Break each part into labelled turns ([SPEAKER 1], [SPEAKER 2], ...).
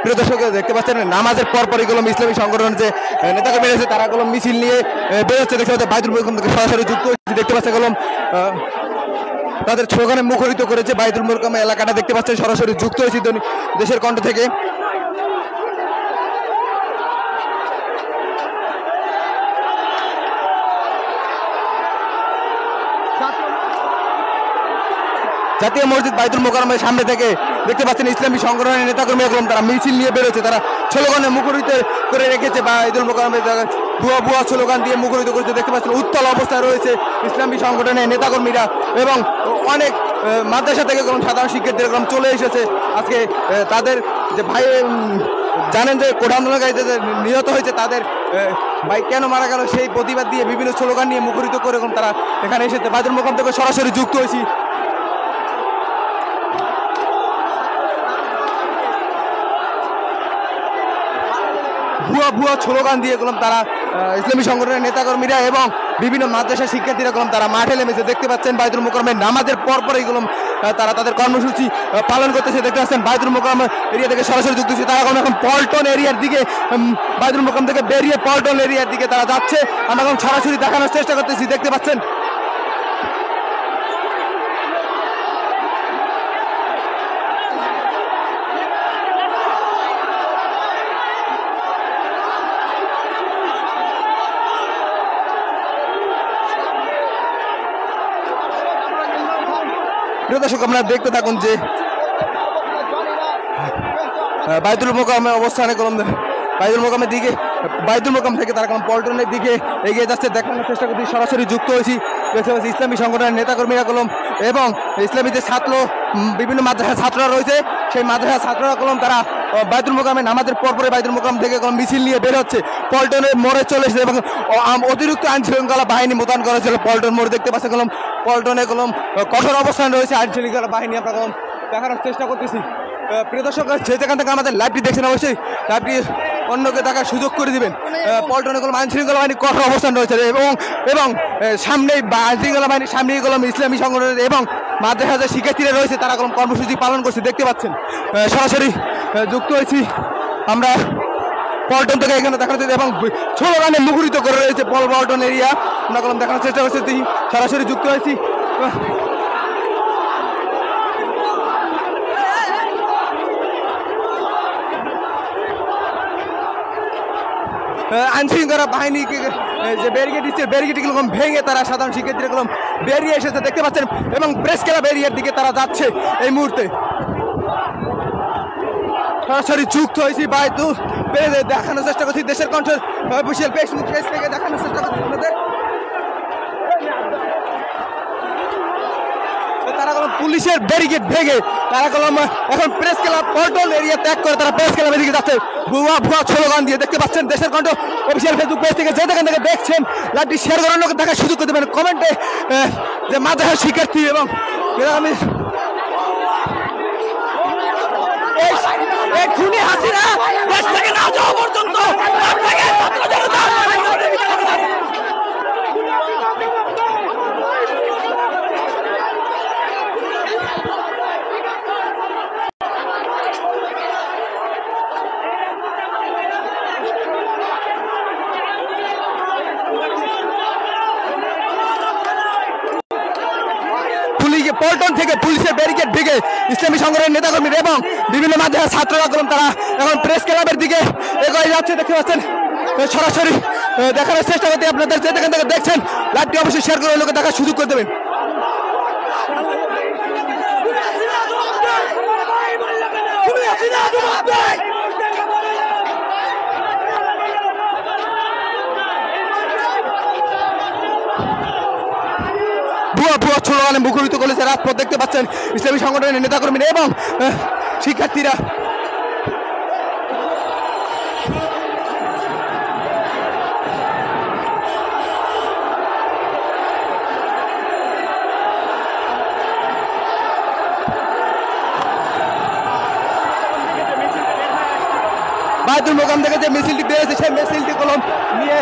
[SPEAKER 1] প্রিয় দর্শক দেখতে পাচ্ছেন নামাজের পরপরই গেলাম ইসলামী সংগঠন যে নেতাকে বেরিয়েছে তারা গেলাম মিছিল নিয়ে বেরোচ্ছে। দেখতে পাচ্ছে বাইতুল মোকাররম থেকে সরাসরি যুক্ত হয়েছে। দেখতে পাচ্ছে গেলাম তাদের স্লোগানে মুখরিত করেছে বাইতুল মোকাররম এলাকাটা। দেখতে পাচ্ছেন সরাসরি যুক্ত হয়েছে দেশের কণ্ঠ থেকে। জাতীয় মসজিদ বাইতুল মোকাররমের সামনে থেকে দেখতে পাচ্ছেন ইসলামী সংগঠনের নেতাকর্মী তারা মিছিল নিয়ে বেরোচ্ছে। তারা স্লোগানে মুখরিত করে রেখেছে বাইতুল মোকাররমের ভুয়া ভুয়া স্লোগান দিয়ে মুখরিত করেছে। দেখতে পাচ্ছেন উত্তাল অবস্থায় রয়েছে ইসলামী সংগঠনের নেতাকর্মীরা এবং অনেক মাদ্রাসা থেকে সাধারণ শিক্ষার্থীরা চলে এসেছে। আজকে তাদের যে ভাই জানেন যে কোটা আন্দোলনকারীদের নিহত হয়েছে তাদের ভাই কেন মারা গেল সেই প্রতিবাদ দিয়ে বিভিন্ন স্লোগান নিয়ে মুখরিত করে তারা এখানে এসেছে। বাইতুল মোকাররম থেকে সরাসরি যুক্ত হয়েছি। ভুয়া ভুয়া স্লোগান দিয়ে তারা ইসলামী সংগঠনের নেতাকর্মীরা এবং বিভিন্ন মাদ্রাসা শিক্ষার্থীরা তারা মাঠে নেমেছে। দেখতে পাচ্ছেন বাইতুল মোকাররমের নামাজের পরপরই তারা তাদের কর্মসূচি পালন করতেছে। দেখতে পাচ্ছেন বাইতুল মোকাররম এরিয়া থেকে সরাসরি যুক্ত হচ্ছে। তারা এখন পল্টন এরিয়ার দিকে বাইতুল মোকাররম থেকে বেরিয়ে পল্টন এরিয়ার দিকে তারা যাচ্ছে। আমরা এখন সরাসরি দেখানোর চেষ্টা করতেছি। দেখতে পাচ্ছেন প্রিয় দর্শক আপনারা দেখতে থাকুন যে বাইতুল মোকাররমের অবস্থানে বাইতুল মোকাররমের দিকে বাইতুল মোকাররম থেকে তারা পল্টনের দিকে এগিয়ে যাচ্ছে। দেখানোর চেষ্টা করছি সরাসরি যুক্ত হয়েছি। ইসলামী সংগঠনের নেতাকর্মীরা এবং ইসলামী যে ছাত্র বিভিন্ন মাদ্রাসার ছাত্ররা রয়েছে সেই মাদ্রাসার ছাত্ররা তারা বাইতুল মোকাররমের নামাজের পরপরে বাইতুল মোকাররম থেকে মিছিল নিয়ে বের হচ্ছে। পল্টনের মোড়ে চলে এসেছে এবং অতিরিক্ত আইন শৃঙ্খলা বাহিনী মোতায়েন করা হয়েছিল পল্টন মোড়ে। দেখতে পাচ্ছে পল্টনে কঠোর অবস্থান রয়েছে আইন শৃঙ্খলা বাহিনী। আমরা দেখানোর চেষ্টা করতেছি। প্রিয় দর্শক যে যেখান থেকে আমাদের লাইভটি দেখছেন অবশ্যই লাইভটি অন্যকে দেখার সুযোগ করে দিবেন। পল্টনে আইন শৃঙ্খলা বাহিনী কঠোর অবস্থান রয়েছে এবং সামনেই আইন শৃঙ্খলা বাহিনীর সামনেই ইসলামী সংগঠনের এবং মাদ্রাসা শিক্ষার্থীরা রয়েছে তারা কর্মসূচি পালন করছে। দেখতে পাচ্ছেন সরাসরি যুক্ত হয়েছি আমরা পল্টন থেকে এখানে দেখানো যাচ্ছে এবং স্লোগানে মুখরিত করে রয়েছে পল্টন এরিয়া। আমরা দেখানোর চেষ্টা করছি। সরাসরি যুক্ত হয়েছি। আইন শৃঙ্খলা বাহিনীকে যে ব্যারিকেড দিচ্ছে ব্যারিকেডগুলো ভেঙে তারা সাধারণ শিক্ষার্থীরা বেরিয়ে এসেছে। দেখতে পাচ্ছেন এবং প্রেস ক্লাব এরিয়ার দিকে তারা যাচ্ছে এই মুহূর্তে। সরাসরি যুক্ত হয়েছি বাইতুল দেখানোর চেষ্টা করছি দেশের কণ্ঠের অফিসিয়াল ফেসবুক পেজ থেকে দেখানোর চেষ্টা করছি আপনাদের। তারা পুলিশের ব্যারিকেড ভেঙে তারা এখন প্রেস ক্লাব পল্টন এরিয়া ত্যাগ করে তারা প্রেস ক্লাবের দিকে যাচ্ছে ভুয়া ভুয়া স্লোগান দিয়ে। দেখতে পাচ্ছেন দেশের কণ্ঠ অফিসিয়াল ফেসবুক পেজ থেকে যে যেখান থেকে দেখছেন লাইভটি শেয়ার করানোকে দেখার সুযোগ করে দেবেন। কমেন্টে যে মাদ্রাসার শিক্ষার্থী এবং খুনি হাসিনা দেশ থেকে না যাওয়া পর্যন্ত পল্টন থেকে পুলিশের ব্যারিকেড ভেঙে ইসলামী সংগঠনের নেতাকর্মী এবং বিভিন্ন মাদ্রাসার ছাত্ররা তারা এখন প্রেস ক্লাবের দিকে এগিয়ে যাচ্ছে। দেখতে পাচ্ছেন সরাসরি দেখানোর চেষ্টা করতে আপনাদের যে যেখান থেকে দেখছেন লাইভটি অবশ্যই শেয়ার করে লোকে দেখার সুযোগ করে দেবেন। ভুয়া ভুয়া স্লোগানে মুখরিত করেছে রাজপথ। দেখতে পাচ্ছেন ইসলামী সংগঠনের নেতাকর্মীরা এবং শিক্ষার্থীরা। বাইতুল মোকাররম থেকে যে মিছিলটি বেরিয়েছে সেই মিছিলটি নিয়ে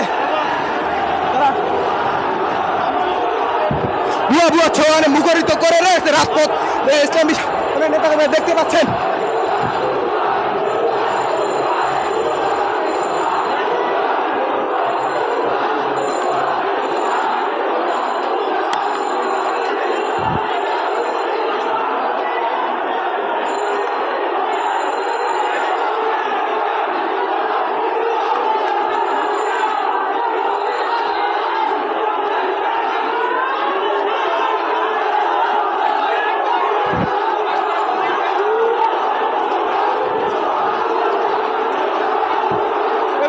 [SPEAKER 1] তারা ভুয়া ভুয়া স্লোগানে মুখরিত করে রয়েছে রাজপথ। ইসলামী নেতাকর্মীরা দেখতে পাচ্ছেন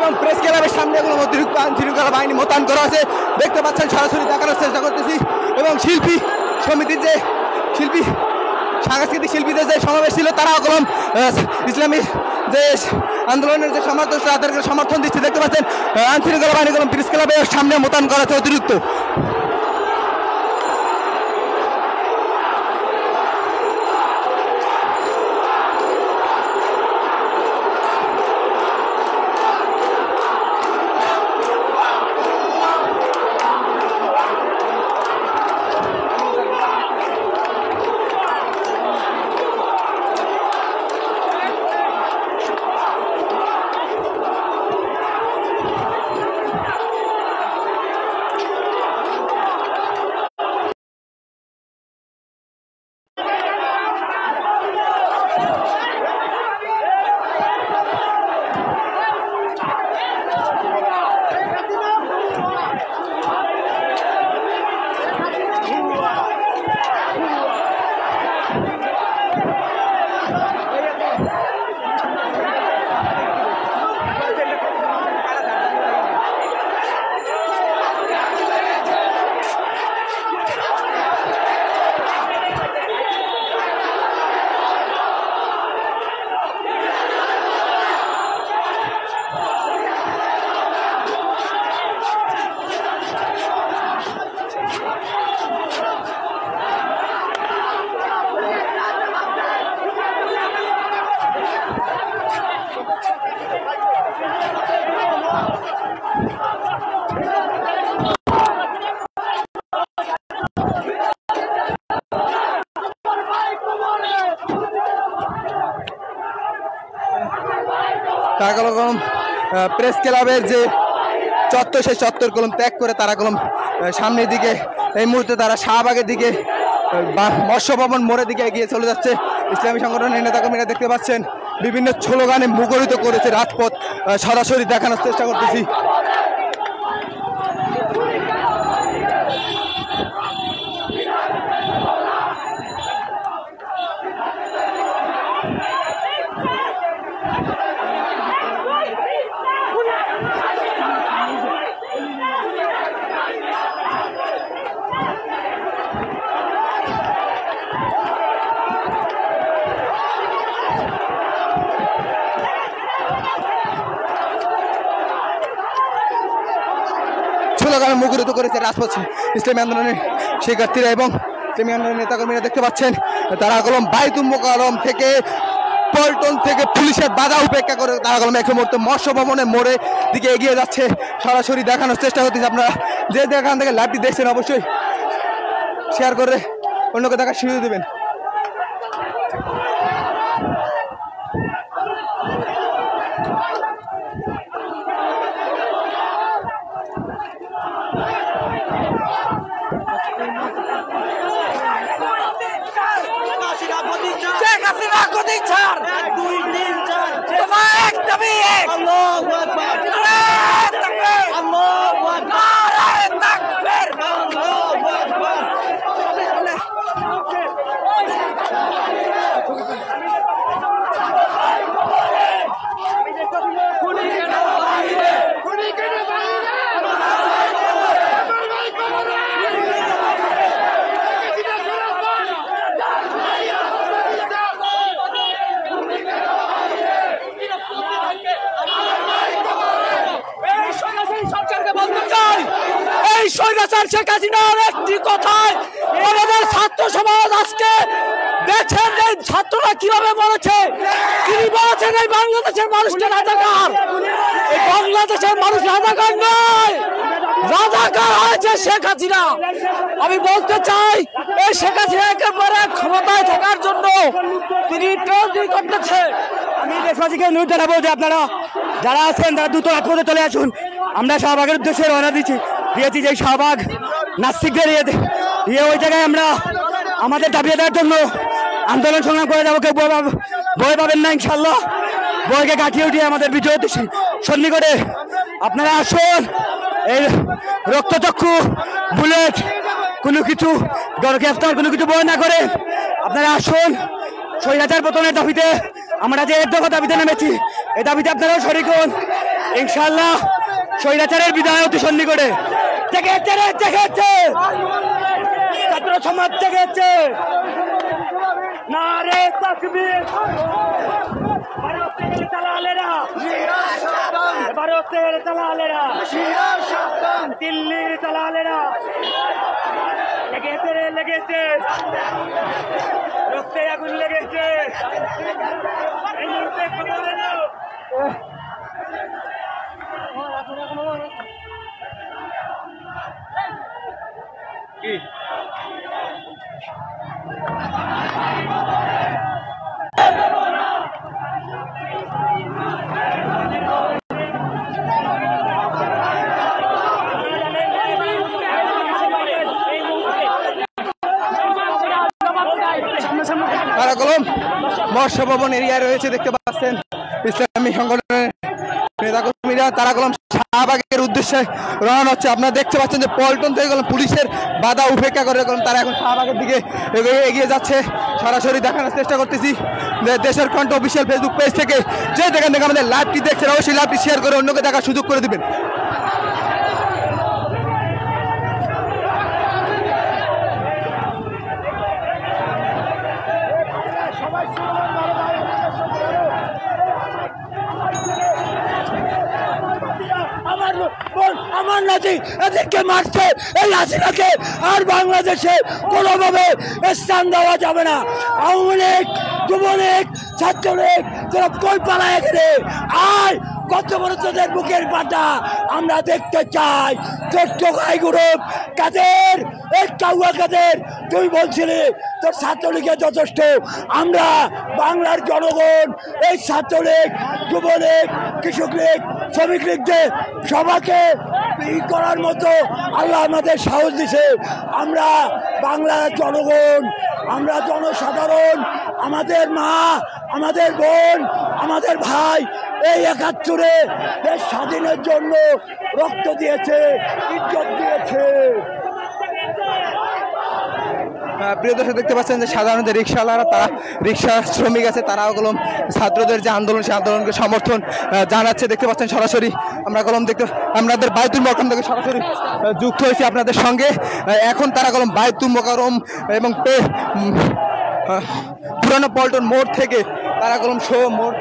[SPEAKER 1] এবং প্রেস ক্লাবের সামনে কোনো অতিরিক্ত আইন শৃঙ্খলা বাহিনী মোতায়েন করা আছে দেখতে পাচ্ছেন, সরাসরি দেখানোর চেষ্টা করতেছি। এবং শিল্পী সমিতির যে সাংস্কৃতিক শিল্পীদের যে সমাবেশ ছিল, তারাও কলম ইসলামী যে আন্দোলনের যে সমর্থন, তাদেরকে সমর্থন দিচ্ছে। দেখতে পাচ্ছেন আইন শৃঙ্খলা বাহিনী কলম প্রেস ক্লাবের সামনে মোতায়েন করা আছে অতিরিক্ত। প্রেস ক্লাবের যে চত্বর, সেই চত্বর কলম ত্যাগ করে তারা কলম সামনের দিকে, এই মুহূর্তে তারা শাহবাগের দিকে, মৎস্য ভবন মোড়ের দিকে এগিয়ে চলে যাচ্ছে। ইসলামী সংগঠনের নেতাকর্মীরা দেখতে পাচ্ছেন বিভিন্ন স্লোগানে মুখরিত করেছে রাজপথ, সরাসরি দেখানোর চেষ্টা করতেছি। স্লোগানে মুখরিত করেছে রাজপথ ইসলামী আন্দোলনের শিক্ষার্থীরা এবং ইসলামী আন্দোলনের নেতাকর্মীরা দেখতে পাচ্ছেন তারা কলম বাইতুল মোকাররম থেকে, পল্টন থেকে পুলিশের বাধা উপেক্ষা করে তারা কলম এক মুহূর্তে মৎস্য ভবনের মোড়ে দিকে এগিয়ে যাচ্ছে। সরাসরি দেখানোর চেষ্টা করতেছে। আপনারা যে এখান থেকে লাইভটি দেখছেন অবশ্যই শেয়ার করে অন্যকে দেখার সুযোগ দেবেন।
[SPEAKER 2] শেখ হাসিনার একটি কথায় আমাদের ছাত্র সমাজ আজকে দেখছেন যে ছাত্ররা কিভাবে বলেছে, তিনি বলেছেন এই বাংলাদেশের মানুষটা রাজাকার। এই বাংলাদেশের মানুষ রাজাকার নয়, রাজাকার হয়েছে শেখ হাসিনা। আমি বলতে চাই এই শেখ হাসিনা একেবারে ক্ষমতায় থাকার জন্য তিনি ট্রেনিং করতেছে। আমি দেশবাসীকে অনুরোধ জানাবো যে আপনারা যারা আছেন তারা দ্রুত রাজপথে চলে আসুন। আমরা শাহবাগের উদ্দেশ্যে রওনা দিয়েছি যে শাহবাগ নাস্তিকদের ওই জায়গায় আমরা আমাদের দাবি আদায়ের জন্য আন্দোলন সংগ্রাম করে যাবো। কেউ ভয় পাবেন না, ইনশাল্লাহ বইকে কাটিয়ে উঠিয়ে আমাদের বিজয় সন্নিকটে আপনারা আসুন। এই রক্তচক্ষু বুলেট কোনো কিছু গ্রেফতার কোনো কিছু বয় না করে আপনারা আসুন। স্বৈরাচার পতনের দাবিতে আমরা যে এক দফা দাবিতে নেমেছি, এই দাবিতে আপনারাও শরিক হন। ইনশাআল্লাহ স্বৈরাচারের বিদায় অতি সন্নিকটে। জেগেছে রে, জেগেছে ছাত্র সমাজ, জেগেছে। নারে তাকবীর, ভারতের দালালেরা, ভারতের দালালেরা, দিল্লির দালালেরা, লেগেছে রে, লেগেছে, রক্তে আগুন লেগেছে। এই মুহূর্তে খবর এলো কি
[SPEAKER 1] কারাকলম মৎস্য ভবন এরিয়ায় রয়েছে, দেখতে পাচ্ছেন ইসলামী সংগঠনের নেতাকর্মীরা তারাকলম শাহবাগের উদ্দেশ্যে রওনা হচ্ছে। আপনারা দেখতে পাচ্ছেন যে পল্টন থেকে পুলিশের বাধা উপেক্ষা করে তারা এখন শাহবাগের দিকে এগিয়ে যাচ্ছে। সরাসরি দেখানোর চেষ্টা করতেছি দেশের কণ্ঠ অফিসিয়াল ফেসবুক পেজ থেকে। যে যেখান থেকে আমাদের লাইভটি দেখছেন অবশ্যই লাইভটি শেয়ার করে অন্যকে দেখার সুযোগ করে দিবেন।
[SPEAKER 2] আমার নাতি এদেরকে মারছে, এই হাসিনাকে আর বাংলাদেশে কোনোভাবে স্থান দেওয়া যাবে না। আওয়ামী লীগ, যুবলীগ, ছাত্রলীগ, তোরা কই পালায় এখানে আর কত বড় তোদের বুকের পাটা আমরা দেখতে চাই। তোর টোকাই গ্রুপ কাদের, এই কাউয়া কাদের, তুই বলছিলি তোর ছাত্রলীগের যথেষ্ট। আমরা বাংলার জনগণ এই ছাত্রলীগ, যুবলীগ, কৃষক লীগ, শ্রমিক লীগদের সবাইকে করার মতো আল্লাহ আমাদের সাহস দিছে। আমরা বাংলার জনগণ, আমরা জনসাধারণ, আমাদের মা, আমাদের বোন, আমাদের ভাই এই ৭১-এ দেশ স্বাধীনের জন্য রক্ত দিয়েছে, ইজ্জত দিয়েছে।
[SPEAKER 1] প্রিয় দর্শক দেখতে পাচ্ছেন যে সাধারণত রিক্সাওয়ালারা, তারা রিক্সা শ্রমিক আছে, তারাও কলম ছাত্রদের যে আন্দোলন, সেই আন্দোলনকে সমর্থন জানাচ্ছে। দেখতে পাচ্ছেন সরাসরি আমরা কলম দেখতে আপনাদের বায়তুল মোকাররম থেকে সরাসরি যুক্ত হয়েছি আপনাদের সঙ্গে। এখন তারা কলম বায়তুল মোকাররম এবং পুরানো পল্টন মোড় থেকে তারা কলম মোড়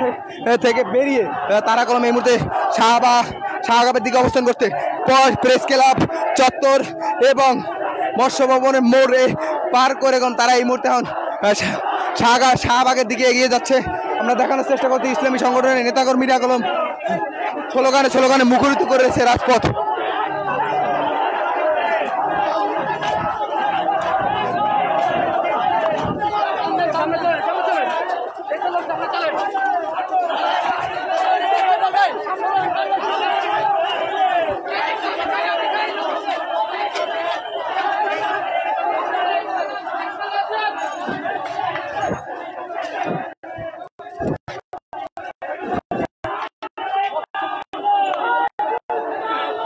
[SPEAKER 1] থেকে বেরিয়ে তারা কলম এই মুহূর্তে শাহবাগের দিকে অবস্থান করতে প্রেস ক্লাব চত্বর এবং মৎস্য ভবনের মোড়ে পার করে তারা এই মুহূর্তে এখন শাহবাগের দিকে এগিয়ে যাচ্ছে। আমরা দেখানোর চেষ্টা করছি ইসলামী সংগঠনের নেতাকর্মীরা কলম স্লোগানে মুখরিত করেছে রাজপথ।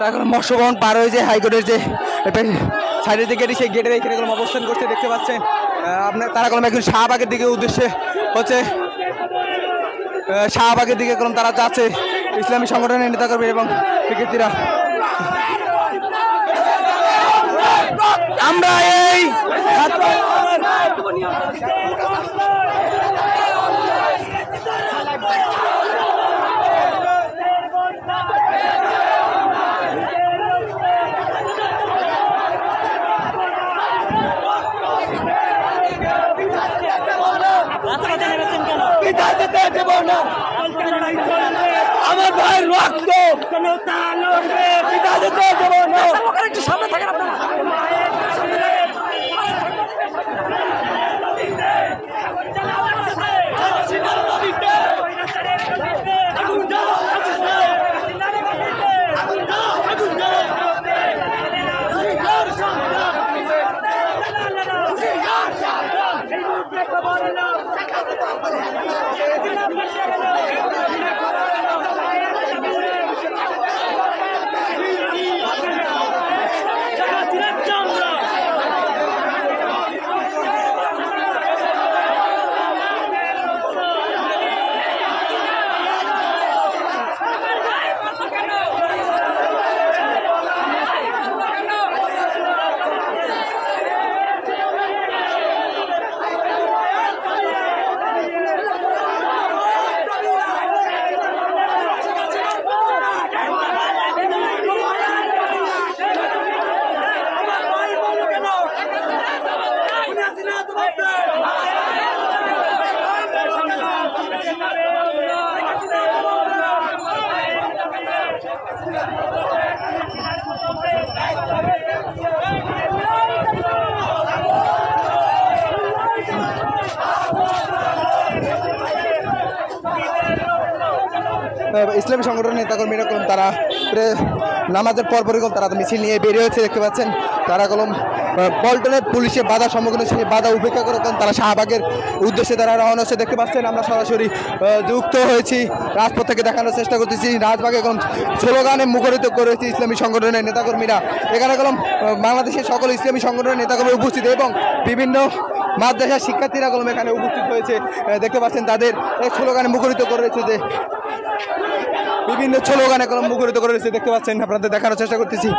[SPEAKER 1] এখন মৎস্য ভবন পার হয়ে যে হাইকোর্টের যে সাইডের যে গেট, সেই গেটের এখানে অবস্থান করছে দেখতে পাচ্ছেন আপনার। তারা কলম এখন শাহবাগের দিকে উদ্দেশ্যে হচ্ছে শাহবাগের দিকে কলম তারা যাচ্ছে ইসলামী সংগঠনের নেতাকর্মী এবং শিক্ষার্থীরা। আমরা এই
[SPEAKER 2] আমার ভাই রক্ত একটু সামনে থাকেন আপনারা।
[SPEAKER 1] ইসলামী সংগঠনের নেতাকর্মীরা কলম তারা নামাজের পরপরই কলম তারা মিছিল নিয়ে বেরিয়ে হয়েছে দেখতে পাচ্ছেন। তারা কলম পল্টনে পুলিশের বাধার সম্মুখীন সেই বাধা উপেক্ষা করে তারা শাহবাগের উদ্দেশ্যে তারা রওনা হচ্ছে দেখতে পাচ্ছেন। আমরা সরাসরি যুক্ত হয়েছি, রাজপথ থেকে দেখানোর চেষ্টা করতেছি। রাজবাগে কলম স্লোগানে মুখরিত করেছে ইসলামী সংগঠনের নেতাকর্মীরা। এখানে কলম বাংলাদেশের সকল ইসলামী সংগঠনের নেতাকর্মী উপস্থিত এবং বিভিন্ন মাদ্রাসার শিক্ষার্থীরা কলম এখানে উপস্থিত হয়েছে দেখতে পাচ্ছেন। তাদের এই স্লোগানে মুখরিত করেছে যে বিভিন্ন স্লোগানে কলম মুখরিত করেছে দেখতে পাচ্ছেন। আপনাদের দেখানোর চেষ্টা করতেছি।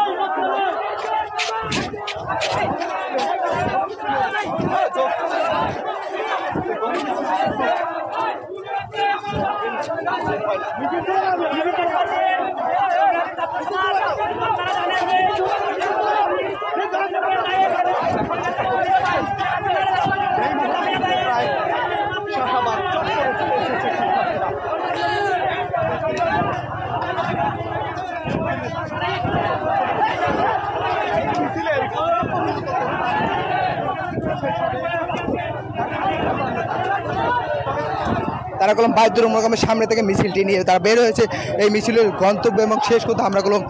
[SPEAKER 1] তারা কলম বাইতুল মোকাররমের সামনে থেকে মিছিলটি নিয়ে তারা বের হয়েছে। এই মিছিলের গন্তব্য এবং শেষ কথা আমরা কলম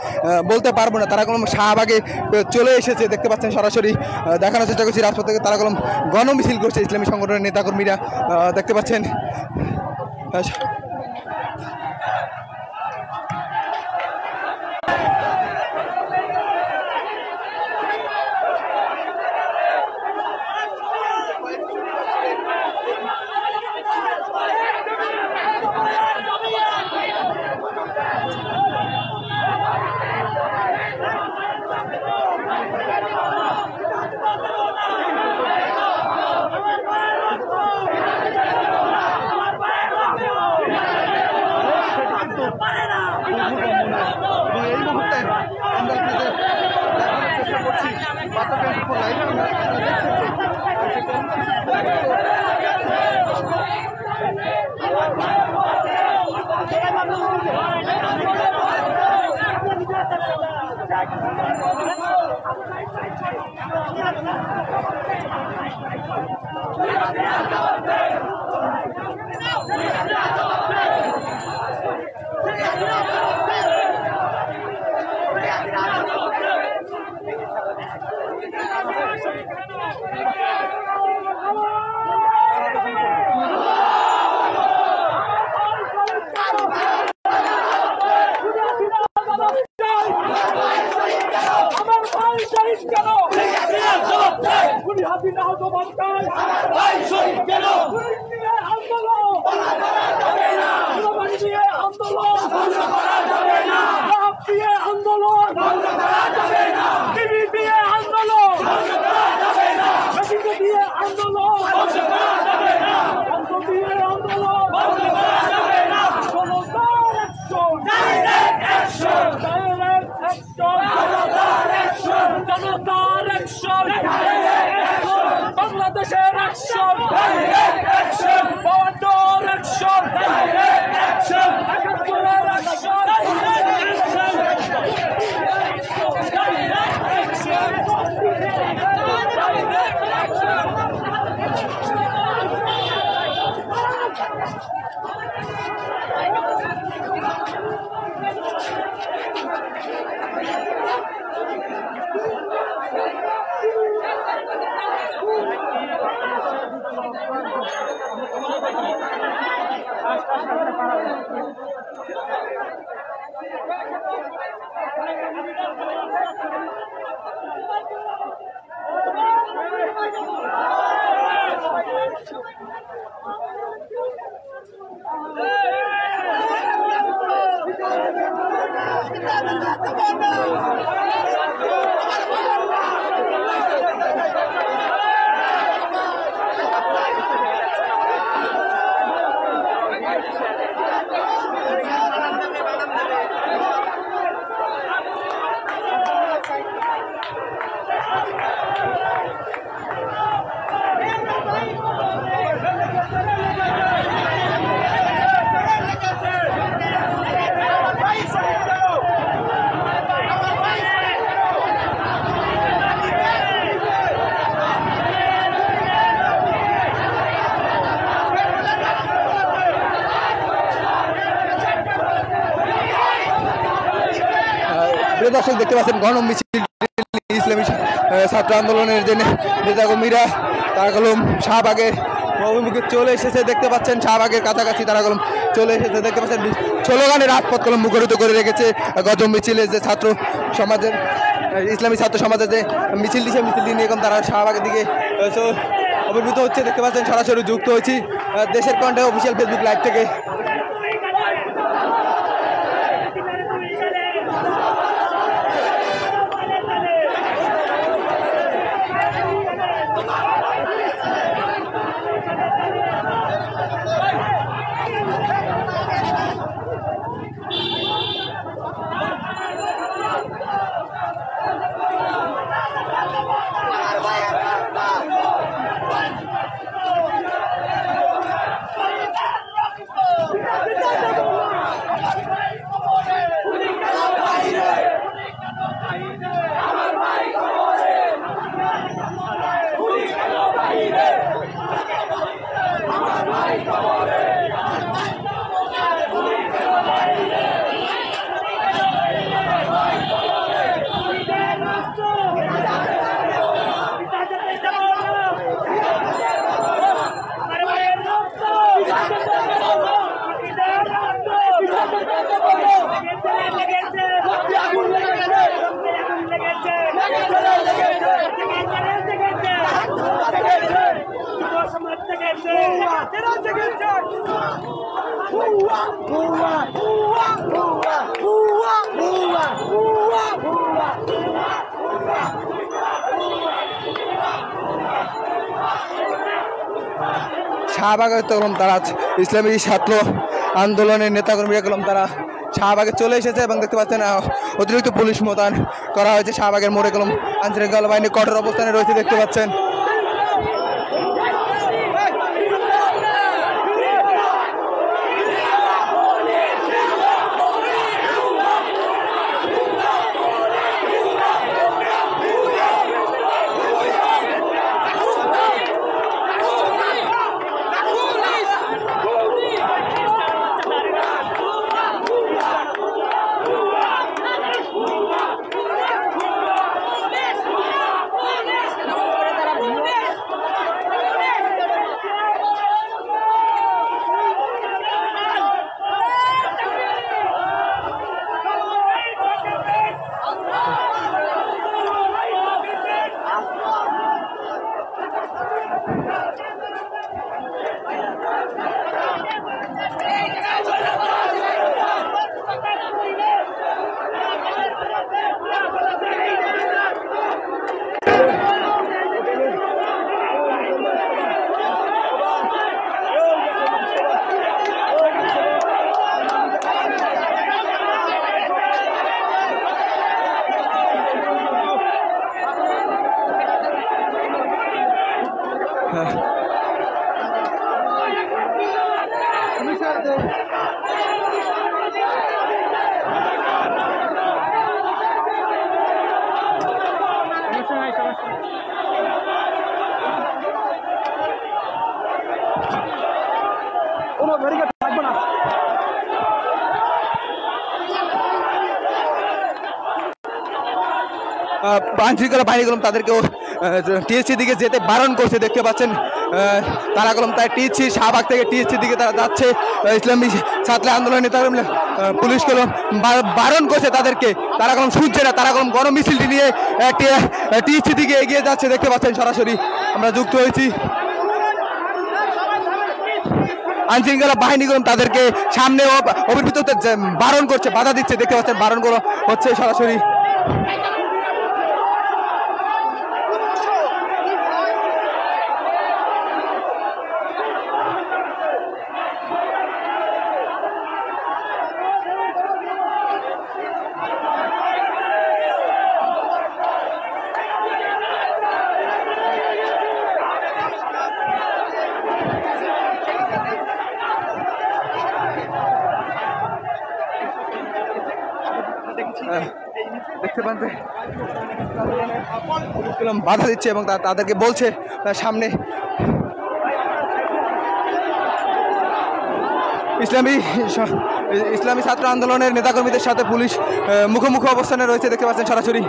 [SPEAKER 1] বলতে পারবো না। তারা কলম শাহবাগে চলে এসেছে দেখতে পাচ্ছেন। সরাসরি দেখানোর চেষ্টা করছি রাজপথ থেকে তারা কলম গণমিছিল করছে ইসলামী সংগঠনের নেতাকর্মীরা দেখতে পাচ্ছেন।
[SPEAKER 2] বাংলাদেশের অ্যাকশন, অ্যাকশন, বড় অ্যাকশন, অ্যাকশন, একাত্তরের অ্যাকশন,
[SPEAKER 1] প্রিয় দর্শক দেখতে পাচ্ছেন গণ মিছিল ইসলামী ছাত্র আন্দোলনের যে নেতাকর্মীরা তারা কলম শাহবাগের অভিমুখে চলে এসেছে দেখতে পাচ্ছেন। শাহবাগের কাছাকাছি তারা কলম চলে এসেছে দেখতে পাচ্ছেন। স্লোগানে রাজপথ কলম মুখরিত করে রেখেছে। গত মিছিলে যে ছাত্র সমাজের ইসলামী ছাত্র সমাজের যে মিছিলটি সেই মিছিলটি নিয়ে তারা শাহবাগের দিকে অভিভূত হচ্ছে দেখতে পাচ্ছেন। সরাসরি যুক্ত হয়েছি দেশের কণ্ঠে অফিসিয়াল ফেসবুক লাইভ থেকে। শাহবাগে তখন তারা ইসলামী ছাত্র আন্দোলনের নেতাকর্মীরা কলম তারা শাহবাগে চলে এসেছে এবং দেখতে পাচ্ছেন অতিরিক্ত পুলিশ মোতায়েন করা হয়েছে। শাহবাগের মোড়ে কলম আইনশৃঙ্খলা বাহিনী কঠোর অবস্থানে রয়েছে দেখতে পাচ্ছেন। আইনশৃঙ্খলা বাহিনী কলম তাদেরকেও টিএসসি দিকে যেতে বারণ করছে দেখতে পাচ্ছেন। তারা কলম তাই টিএসসি শাহবাগ থেকে টিএসসি দিকে তারা যাচ্ছে। ইসলামী ছাত্র আন্দোলন নেতা পুলিশ কলম বারণ করছে তাদেরকে। তারা কলম শুনছে না, তারা কলম গণ মিছিলটি নিয়ে টিএসসি দিকে এগিয়ে যাচ্ছে দেখতে পাচ্ছেন। সরাসরি আমরা যুক্ত হয়েছি। আইনশৃঙ্খলা বাহিনী কলম তাদেরকে সামনে অভিভূত হতে বারণ করছে, বাধা দিচ্ছে দেখতে পাচ্ছেন। বারণ করা হচ্ছে সরাসরি। দেখতে পান বাধা দিচ্ছে এবং তাদেরকে বলছে সামনে ইসলামী ছাত্র আন্দোলনের নেতাকর্মীদের সাথে পুলিশ মুখোমুখি অবস্থানে রয়েছে, দেখতে পাচ্ছেন সরাসরি।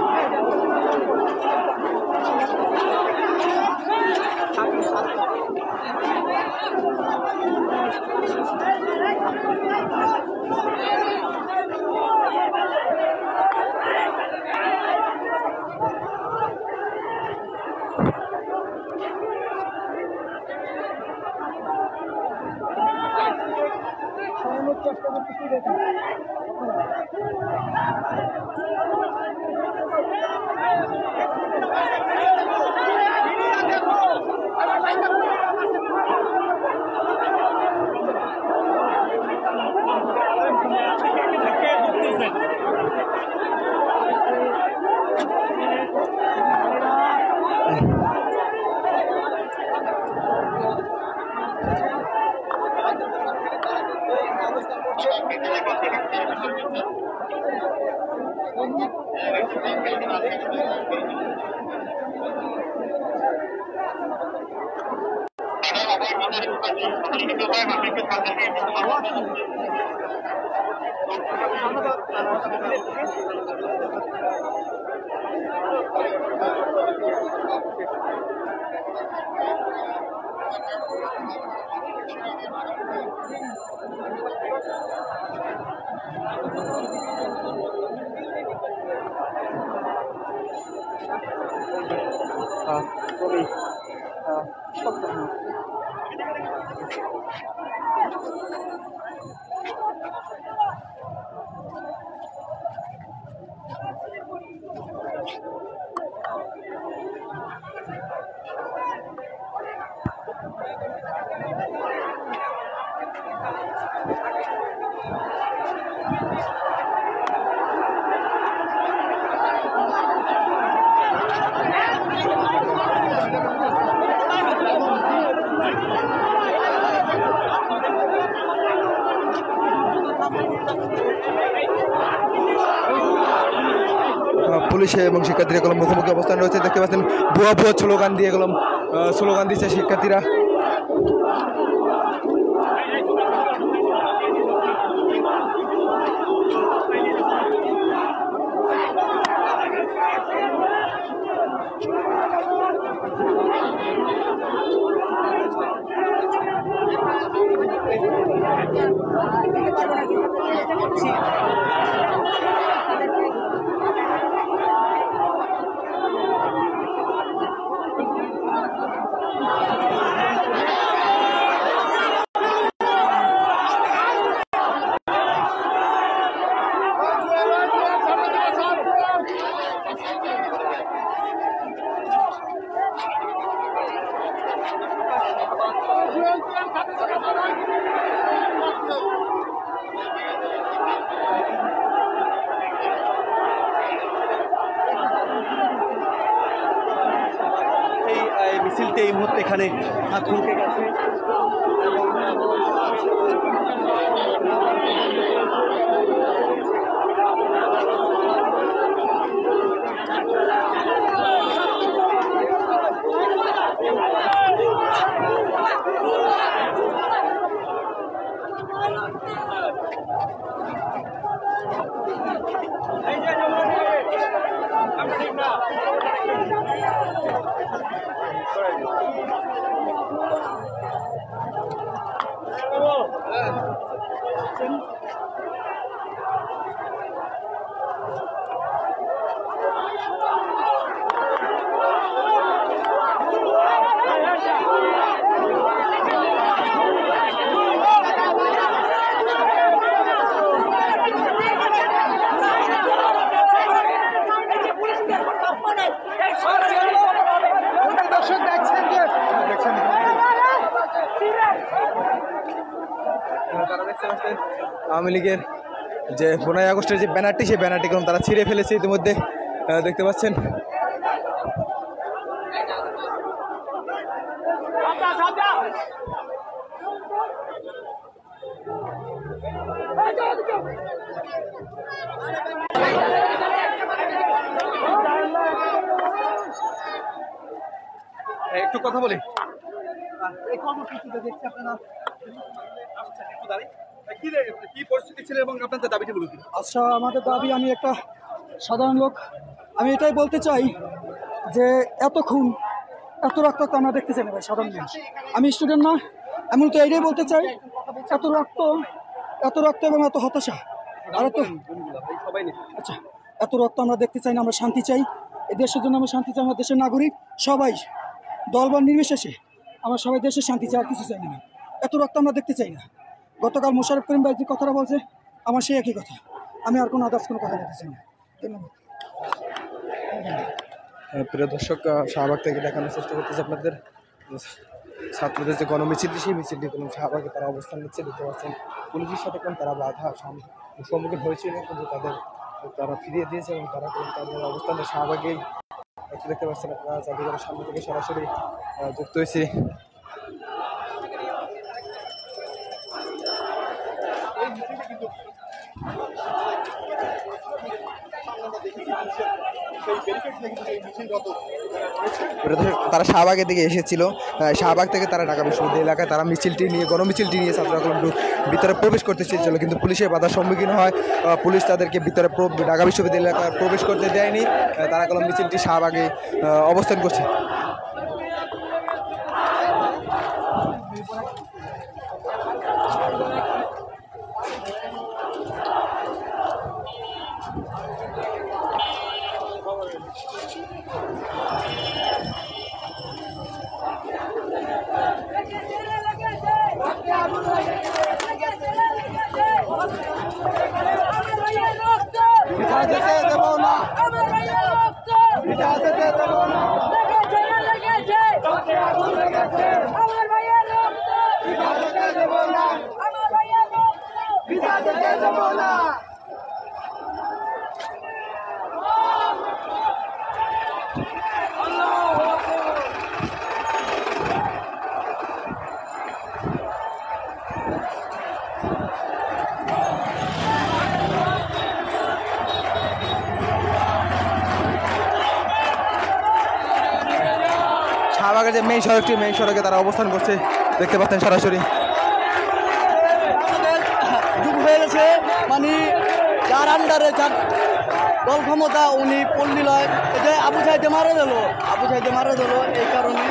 [SPEAKER 1] পুলিশ এবং শিক্ষার্থীরা কলম মুখোমুখি অবস্থান রয়েছে, দেখতে পাচ্ছেন। ভুয়া ভুয়া স্লোগান দিয়ে কলম স্লোগান দিচ্ছে শিক্ষার্থীরা।
[SPEAKER 3] এই মিছিলটি এই মুহূর্তে এখানে থমকে গেছে।
[SPEAKER 1] আওয়ামী লীগের যে 15 আগস্টের যে ব্যানারটি, সেই ব্যানারটি কলম তারা ছিঁড়ে ফেলেছে ইতিমধ্যে, দেখতে পাচ্ছেন। একটু কথা বলি। এই কর্মসূচিটা দেখছি আপনারা একটু দাঁড়াই।
[SPEAKER 3] কি পরিস্থিতি ছিল এবং আপনাদের দাবিটি বলুন।
[SPEAKER 4] আচ্ছা, আমাদের দাবি, আমি একটা সাধারণ লোক, আমি এটাই বলতে চাই যে এত খুন, এত রক্ত আমরা দেখতে চাই না ভাই, সাধারণ মানুষ। আমি স্টুডেন্ট না, এমন তো এইটাই বলতে চাই, এত রক্ত এবং এত হতাশা আর এত আচ্ছা, এত রক্ত আমরা দেখতে চাই না। আমরা শান্তি চাই, এই দেশের জন্য আমরা শান্তি চাই। আমরা দেশের নাগরিক সবাই, দলবল নির্বিশেষে আমরা সবাই দেশের শান্তি চাই, আর কিছু চাই না। এত রক্ত আমরা দেখতে চাই না। গতকাল মোশাররফ করিম ভাই যে কথাটা বলছে, আমার সেই একই কথা। আমি আর কোনো আদার্স কোনো কথা বলতে চাই না। ধন্যবাদ।
[SPEAKER 1] প্রিয় দর্শক, শাহবাগ থেকে দেখানোর চেষ্টা করতেছে আপনাদের ছাত্রদের যে গণমিছিলটি, সেই মিছিলটি কোনো শাহবাগে তারা অবস্থান নিচ্ছে, দেখতে পাচ্ছেন পুলিশের সাথে কোন তারা বাধা সম্মুখীন হয়েছিল, কিন্তু তারা ফিরিয়ে দিয়েছে এবং তারা তাদের অবস্থানটা শাহবাগেই দেখতে পাচ্ছেন আপনারা। জাদুঘরের সামনে থেকে সরাসরি যুক্ত হয়েছি। তারা শাহবাগের দিকে এসেছিল, শাহবাগ থেকে তারা ঢাকা বিশ্ববিদ্যালয় এলাকায় তারা মিছিলটি নিয়ে, গণমিছিলটি নিয়ে ছাত্ররা ভিতরে প্রবেশ করতে চেয়েছিল, কিন্তু পুলিশের বাধার সম্মুখীন হয়। পুলিশ তাদেরকে ভিতরে ঢাকা বিশ্ববিদ্যালয় এলাকায় প্রবেশ করতে দেয়নি। তারা কলম মিছিলটি শাহবাগে অবস্থান করছে। শাহবাগের যে মেইন সড়কটি, মেইন সড়কে তারা অবস্থান করছে, দেখতে পাচ্ছেন সরাসরি।
[SPEAKER 2] যুগ হয়ে গেছে, মানে যার আন্ডারে যার দল ক্ষমতা উনি পল্লী লয়, যে আবু সাইদে মারা গেল, এই কারণে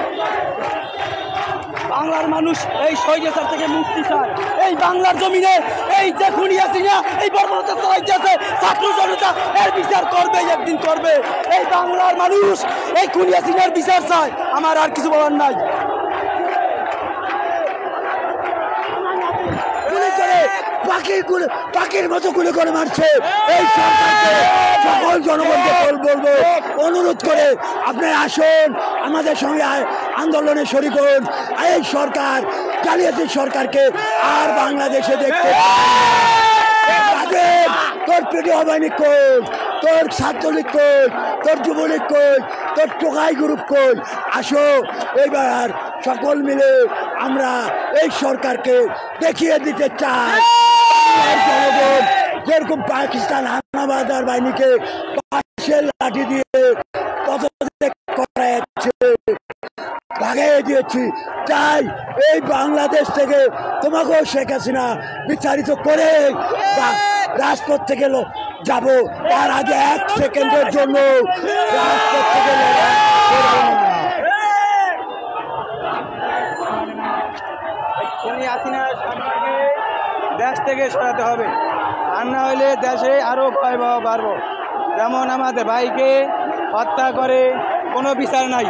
[SPEAKER 2] বাংলার মানুষ এই স্বৈরাচার থেকে মুক্তি চায়। এই বাংলার জমিনে এই যে খুনি আছে না, এই বর্বরতা চালাইতেছে ছাত্র জনতা, এর বিচার করবে, একদিন করবে। এই বাংলার মানুষ এই খুনি হাসিনার বিচার চায়। আমার আর কিছু বলার নাই। পাখির মতো গুলি করে মারছে এই সরকারকে। সকল জনগণকে বলবো, অনুরোধ করে আপনারা আসুন, আমাদের সঙ্গে আন্দোলনে শরিক হন। এই সরকার, জালিয়াতি সরকারকে আর বাংলাদেশে দেখতে তোর প্রিয় বাহিনী কই, তোর ছাত্রলীগ কই, তোর যুবলীগ কই, তোর টোকাই গ্রুপ কই, আসো এইবার সকল মিলে আমরা এই সরকারকে দেখিয়ে দিতে চাই। জনগণ যেরকম পাকিস্তান হানাদার বাহিনীকে বাঁশের লাঠি দিয়ে পদত্যাগ করাচ্ছে, ভাগিয়ে দিয়েছি, তাই এই বাংলাদেশ থেকে তোমাকেও শেখ হাসিনা বিচারিত করে রাজপথ থেকে যাব। তার আগে 1 সেকেন্ডের জন্য রাজপথ থেকে দেশ থেকে সরাতে হবে, আর না হলে দেশে আরো ভয়াবহ বাড়বো। যেমন আমাদের ভাইকে হত্যা করে কোনো বিচার নাই,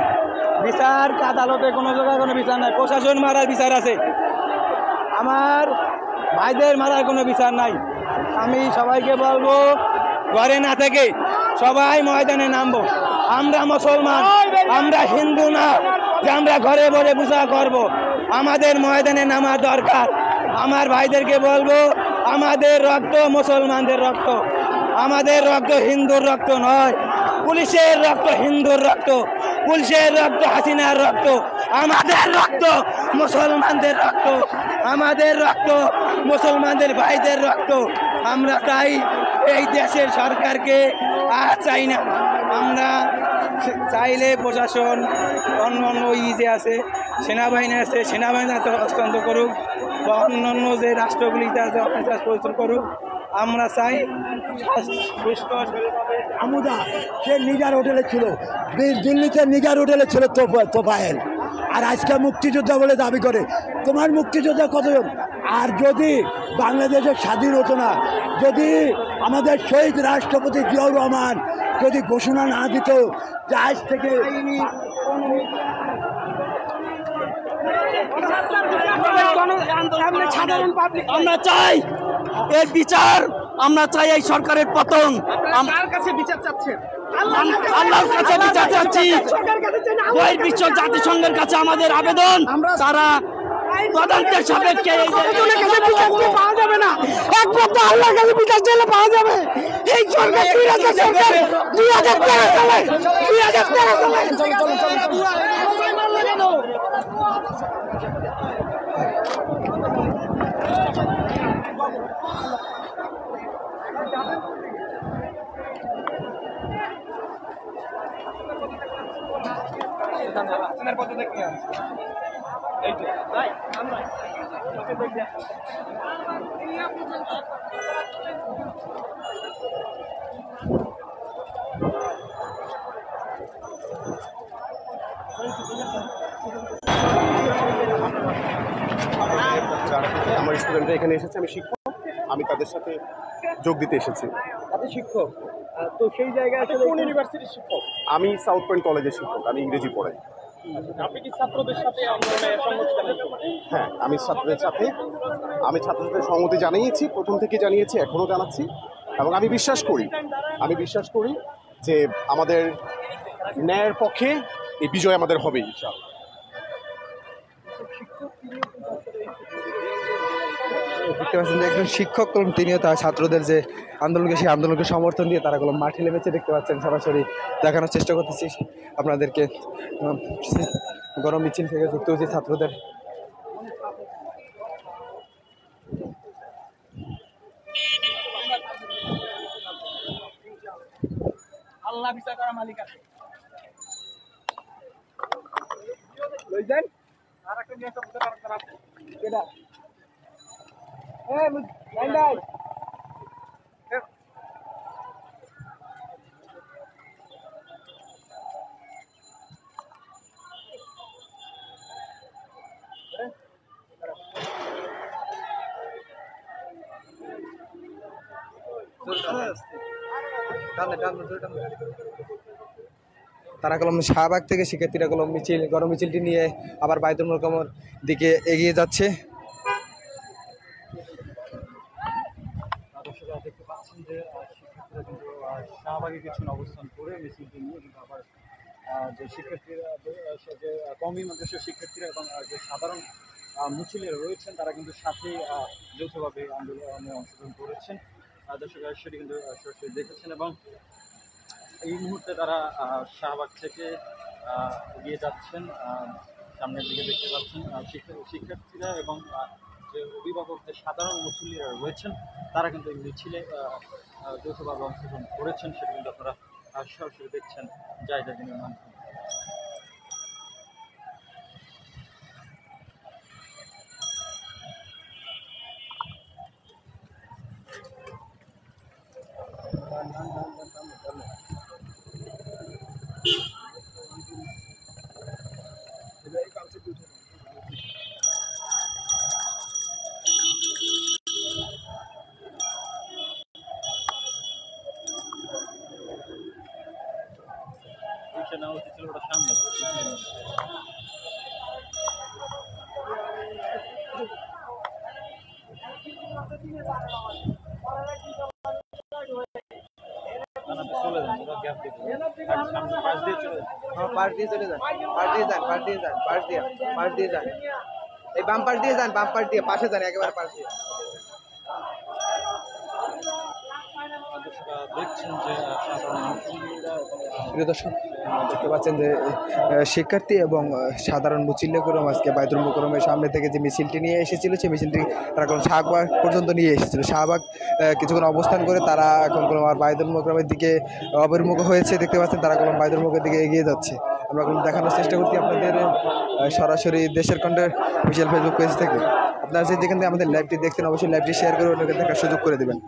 [SPEAKER 2] বিচার আদালতে কোনো জায়গায় কোনো বিচার নাই, প্রশাসন মারার বিচার আছে, আমার ভাইদের মারার কোনো বিচার নাই। আমি সবাইকে বলবো, ঘরে না থেকে সবাই ময়দানে নামবো। আমরা মুসলমান, আমরা হিন্দু না যে আমরা ঘরে বসে পূজা করব। আমাদের ময়দানে নামা দরকার। আমার ভাইদেরকে বলবো, আমাদের রক্ত মুসলমানদের রক্ত, আমাদের রক্ত হিন্দুর রক্ত নয়। পুলিশের রক্ত হিন্দুর রক্ত, পুলিশের রক্ত হাসিনার রক্ত, আমাদের রক্ত মুসলমানদের রক্ত, আমাদের রক্ত মুসলমানদের ভাইদের রক্ত। আমরা চাই এই দেশের সরকারকে আর চাই না। আমরা চাইলে প্রশাসন অন্য যে আছে
[SPEAKER 5] সেনাবাহিনী আছে, সেনাবাহিনী হাতে হস্তান্তর করুক বা অন্যান্য যে রাষ্ট্রগুলিতে আছে পরিচালনা করুক। আমরা চাই
[SPEAKER 6] আমুদা সে নিগার হোটেলে ছিল, দিল্লিতে নিগার হোটেলে ছিল তোফায়েল, আর আজকে মুক্তিযোদ্ধা বলে দাবি করে। তোমার মুক্তিযোদ্ধা কতজন? আর যদি বাংলাদেশের স্বাধীন হতো না, যদি আমাদের শহীদ রাষ্ট্রপতি জিয়াউর রহমান যদি ঘোষণা না দিত যে আজ থেকে
[SPEAKER 2] আমরা চাই এর বিচার, আমরা চাই এই সরকারের পতন।
[SPEAKER 3] কার কাছে বিচার চাচ্ছেন?
[SPEAKER 2] আল্লাহর কাছে বিচার চাচ্ছি, বহির্বিশ্ব জাতিসংঘের কাছে আমাদের আবেদন, তারা তদন্তের সাপেক্ষে পাওয়া যাবে না, একমাত্র আল্লাহর কাছে বিচার চাইলে পাওয়া যাবে। এই সরকার 2013 সালে
[SPEAKER 7] আমার স্টুডেন্টরা এখানে এসেছে, আমি শিক্ষক, আমি তাদের সাথে যোগ দিতে এসেছি।
[SPEAKER 3] আপনি শিক্ষক, তো সেই জায়গায় কোন ইউনিভার্সিটির শিক্ষক?
[SPEAKER 7] আমি সাউথ পয়েন্ট কলেজের শিক্ষক, আমি ইংরেজি পড়াই।
[SPEAKER 3] আপনি কি ছাত্রদের সাথে আন্দোলনে সংগতি জানাচ্ছেন?
[SPEAKER 7] হ্যাঁ, আমি ছাত্রদের সাথে সংহতি জানিয়েছি, প্রথম থেকে জানিয়েছি, এখনও জানাচ্ছি। এবং আমি বিশ্বাস করি যে আমাদের ন্যায়ের পক্ষে এই বিজয় আমাদের হবে ইনশাআল্লাহ।
[SPEAKER 1] দেখতে পাচ্ছেন যে একজন শিক্ষক কলম তিনিও তার ছাত্রদের যে আন্দোলনকে, সেই আন্দোলনকে সমর্থন দিয়ে তারা কলম মাঠে নেমেছে। দেখতে পাচ্ছেন, সরাসরি দেখানোর চেষ্টা করতেছি আপনাদেরকে গণ মিছিল থেকে যুক্ত হয়েছে ছাত্রদের।
[SPEAKER 3] আল্লাহ বিচার করার মালিক আছে।
[SPEAKER 1] তারা কলম শাহবাগ থেকে শিক্ষার্থীরা কলম মিছিল, গণ মিছিলটি নিয়ে আবার বায়তুল মোকাররমের দিকে এগিয়ে যাচ্ছে।
[SPEAKER 8] দেখতে পাচ্ছেন যে শিক্ষার্থীরা কিন্তু শাহবাগে কিছু অবস্থান করে মিছিলটি নিয়ে কিন্তু আবার যে শিক্ষার্থীরা, যে কওমি মাদ্রাসার শিক্ষার্থীরা এবং যে সাধারণ মিছিলে রয়েছেন, তারা কিন্তু সাথে যৌথভাবে আন্দোলনে অংশগ্রহণ করেছেন। দর্শক সেটি কিন্তু সরাসরি দেখেছেন এবং এই মুহূর্তে তারা শাহবাগ থেকে এগিয়ে যাচ্ছেন। সামনের দিকে দেখতে পাচ্ছেন শিক্ষার্থীরা এবং যে অভিভাবক, যে সাধারণ মুসল্লিরা রয়েছেন, তারা কিন্তু এই মিছিলে যৌথভাবে অংশগ্রহণ করেছেন। সেটা কিন্তু আপনারা সরাসরি দেখছেন জায়গা দিনের মাধ্যমে। নেওয়া উচিত ছিল ওটা সামনে। চলে যান, গ্যাপ সামনে পাশ দিয়ে চলে যান।
[SPEAKER 1] পাশ দিয়ে চলে যান, পাশ দিয়ে যান, পাশ দিয়ে যান, পাশ দিয়ে যান, এই বাম পাশ দিয়ে যান, বাম পাশ দিয়ে পাশে যান, একেবারে পাশ দিয়ে।
[SPEAKER 8] দেখছেন যে
[SPEAKER 1] প্রিয় দর্শক, দেখতে পাচ্ছেন যে শিক্ষার্থী এবং সাধারণ মুচিল্লাকুরম আজকে বায়তুল মোকাররমের সামনে থেকে যে মিছিলটি নিয়ে এসেছিল, সেই মিছিলটি তারা এখন শাহবাগ পর্যন্ত নিয়ে এসেছিল। শাহবাগ কিছুক্ষণ অবস্থান করে তারা এখন কোনো বায়তুল মোকাররমের দিকে অভিমুখ হয়েছে। দেখতে পাচ্ছেন তারা কোনো বায়তুল মোকাররমের দিকে এগিয়ে যাচ্ছে। আমরা কিন্তু দেখানোর চেষ্টা করছি আপনাদের সরাসরি দেশের কণ্ঠের অফিসিয়াল ফেসবুক পেজ থেকে। আপনারা যেখান থেকে আমাদের লাইভটি দেখছেন অবশ্যই লাইভটি শেয়ার করে ওনাকে দেখার সুযোগ করে দেবেন।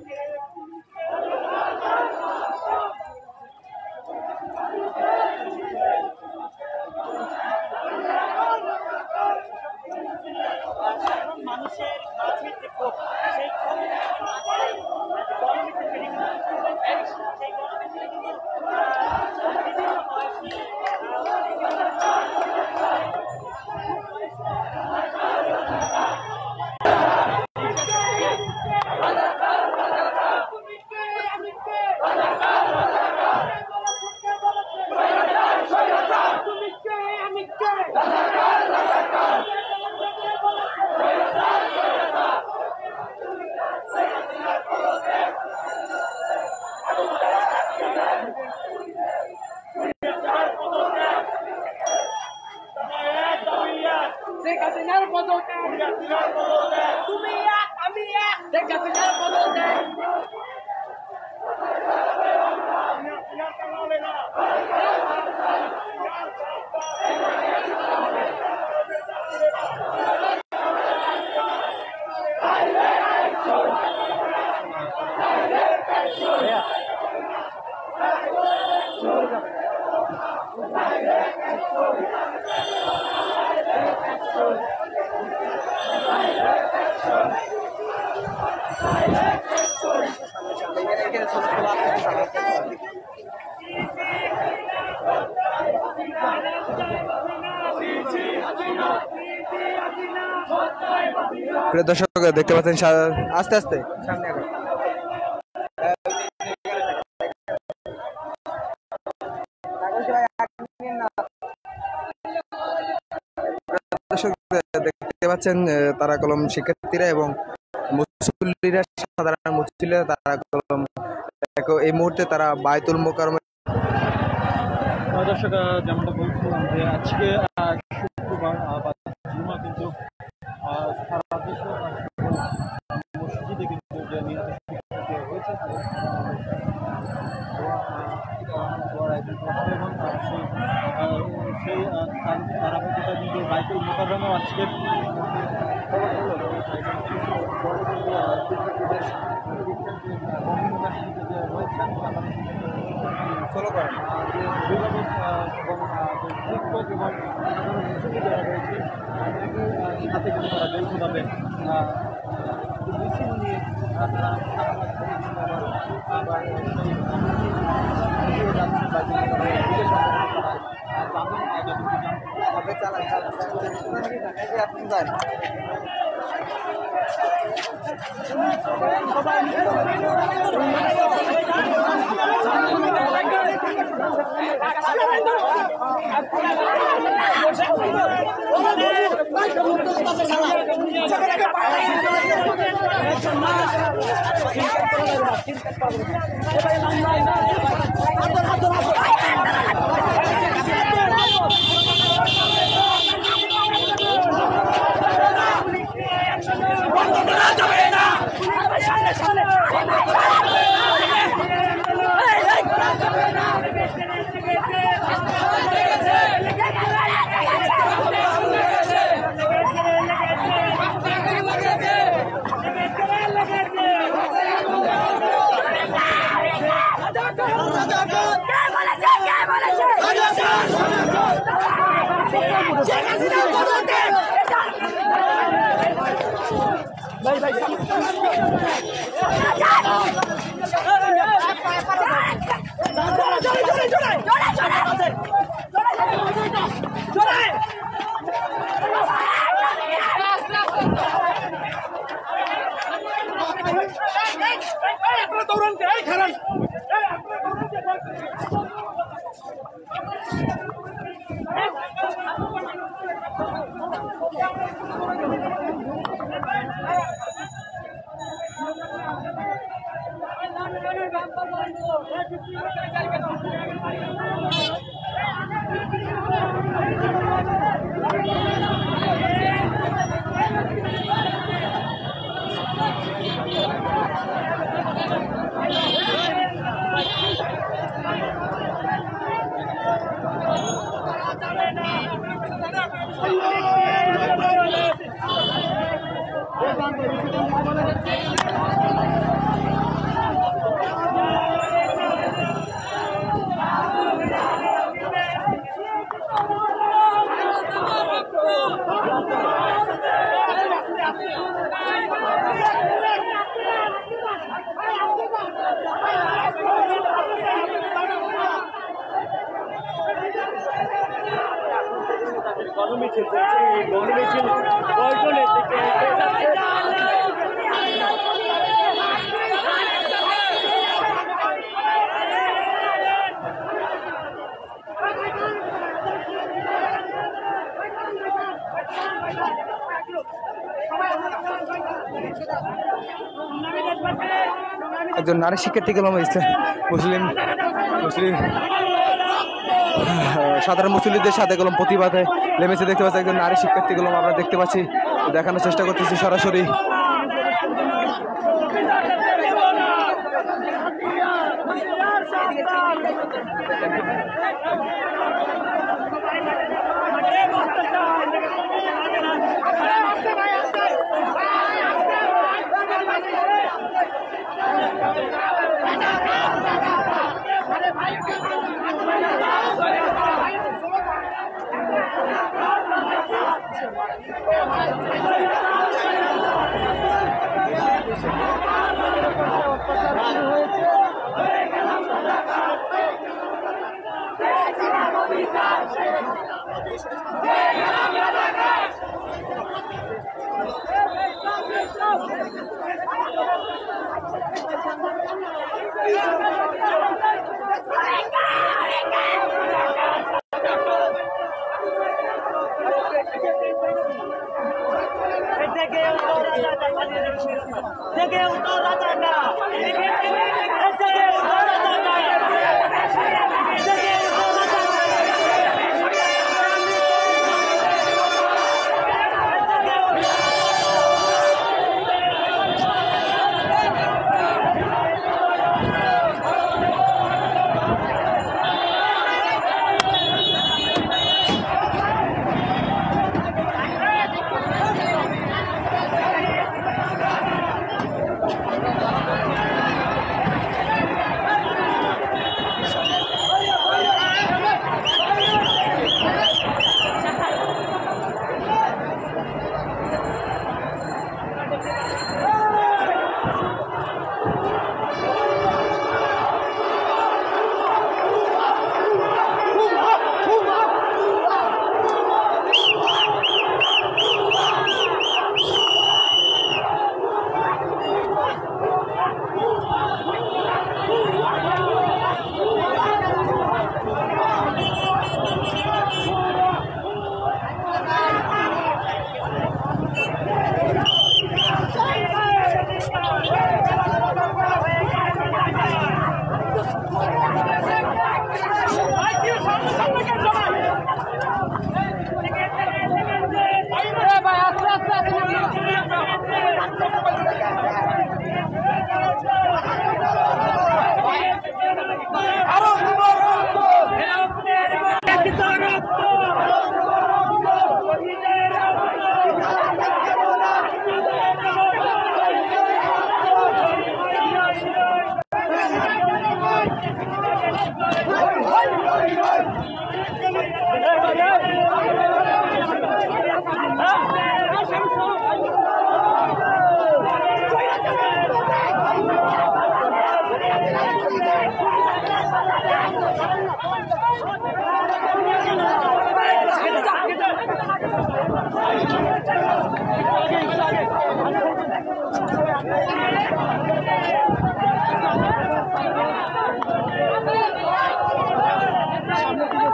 [SPEAKER 1] প্রিয় দর্শক দেখতে পাচ্ছেন আস্তে আস্তে সামনে আগান। দর্শক দেখতে পাচ্ছেন তারা কলম শিক্ষার্থীরা এবং মুসল্লিরা, সাধারণ মুসল্লিরা তারা কলম এই মুহূর্তে তারা বায়তুল মোকাররমে।
[SPEAKER 8] দর্শক যেমনটা বলছিলাম যে আজকে শুক্রবার জুমা, কিন্তু সারা দেশে মসজিদে কিন্তু যে নিহত শিক্ষার্থী হয়েছে সেই ধারাবাহিকতা কিন্তু বায়তুল মোকাররমেও আজকে
[SPEAKER 1] ফলো করেন
[SPEAKER 8] অভিভাবক শিক্ষক এবং যারা রয়েছে সাথে কিন্তু তারা যৌথভাবে মিছিল নিয়ে তারা আবার
[SPEAKER 3] গণমিছিল চলছে, এই গণমিছিল পল্টনের দিকে এগিয়ে যাচ্ছে।
[SPEAKER 1] একজন নারী শিক্ষার্থী গেলাম মুসলিম সাধারণ মুসলিমদের সাথে গেলাম প্রতিবাদে নেমেছে দেখতে পাচ্ছি। একজন নারী শিক্ষার্থী গেলাম আমরা দেখতে পাচ্ছি, দেখানোর চেষ্টা করতেছি সরাসরি।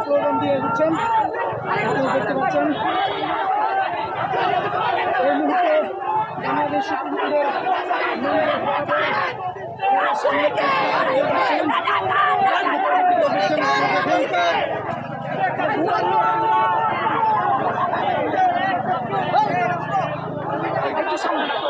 [SPEAKER 4] স্লোগান দিয়ে দিচ্ছেন, দেখতে পাচ্ছেন এই মুহূর্তে বাংলাদেশ একটু সামনে